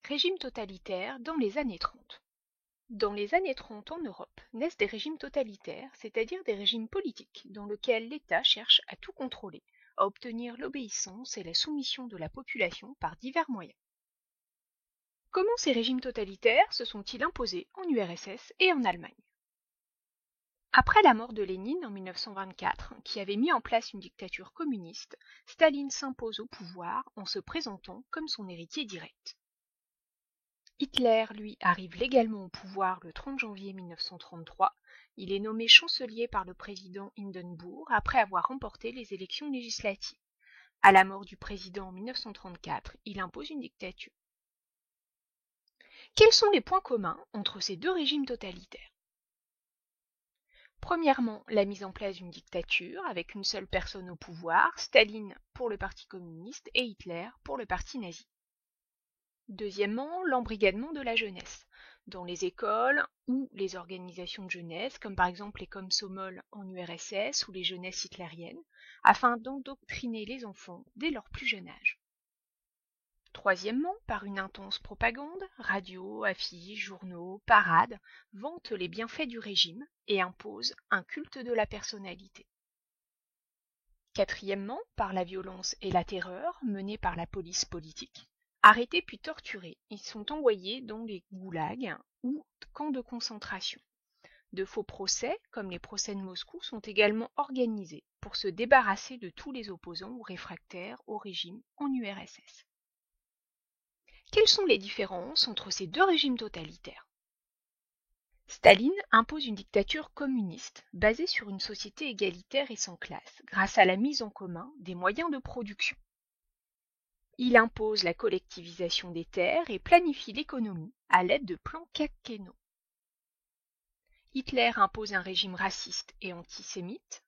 Régime totalitaire dans les années 30. Dans les années 30 en Europe naissent des régimes totalitaires, c'est-à-dire des régimes politiques dans lesquels l'État cherche à tout contrôler, à obtenir l'obéissance et la soumission de la population par divers moyens. Comment ces régimes totalitaires se sont-ils imposés en URSS et en Allemagne? Après la mort de Lénine en 1924, qui avait mis en place une dictature communiste, Staline s'impose au pouvoir en se présentant comme son héritier direct. Hitler, lui, arrive légalement au pouvoir le 30 janvier 1933. Il est nommé chancelier par le président Hindenburg après avoir remporté les élections législatives. À la mort du président en 1934, il impose une dictature. Quels sont les points communs entre ces deux régimes totalitaires? Premièrement, la mise en place d'une dictature avec une seule personne au pouvoir, Staline pour le Parti communiste et Hitler pour le Parti nazi. Deuxièmement, l'embrigadement de la jeunesse, dans les écoles ou les organisations de jeunesse, comme par exemple les Komsomol en URSS ou les jeunesses hitlériennes, afin d'endoctriner les enfants dès leur plus jeune âge. Troisièmement, par une intense propagande, radio, affiches, journaux, parades, vantent les bienfaits du régime et imposent un culte de la personnalité. Quatrièmement, par la violence et la terreur menée par la police politique. Arrêtés puis torturés, ils sont envoyés dans les goulags ou camps de concentration. De faux procès, comme les procès de Moscou, sont également organisés pour se débarrasser de tous les opposants ou réfractaires au régime en URSS. Quelles sont les différences entre ces deux régimes totalitaires? Staline impose une dictature communiste basée sur une société égalitaire et sans classe, grâce à la mise en commun des moyens de production. Il impose la collectivisation des terres et planifie l'économie à l'aide de plans quinquennaux. Hitler impose un régime raciste et antisémite.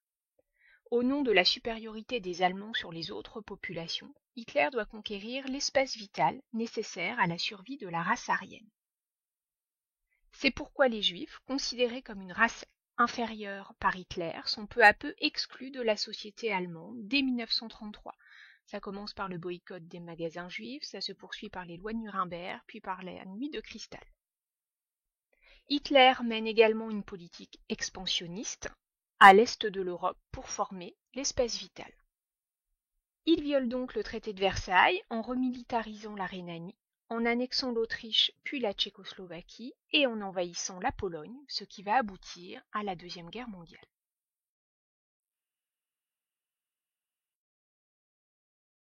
Au nom de la supériorité des Allemands sur les autres populations, Hitler doit conquérir l'espace vital nécessaire à la survie de la race aryenne. C'est pourquoi les Juifs, considérés comme une race inférieure par Hitler, sont peu à peu exclus de la société allemande dès 1933. Ça commence par le boycott des magasins juifs, ça se poursuit par les lois de Nuremberg, puis par la nuit de cristal. Hitler mène également une politique expansionniste à l'est de l'Europe pour former l'espace vital. Il viole donc le traité de Versailles en remilitarisant la Rhénanie, en annexant l'Autriche puis la Tchécoslovaquie et en envahissant la Pologne, ce qui va aboutir à la Deuxième Guerre mondiale.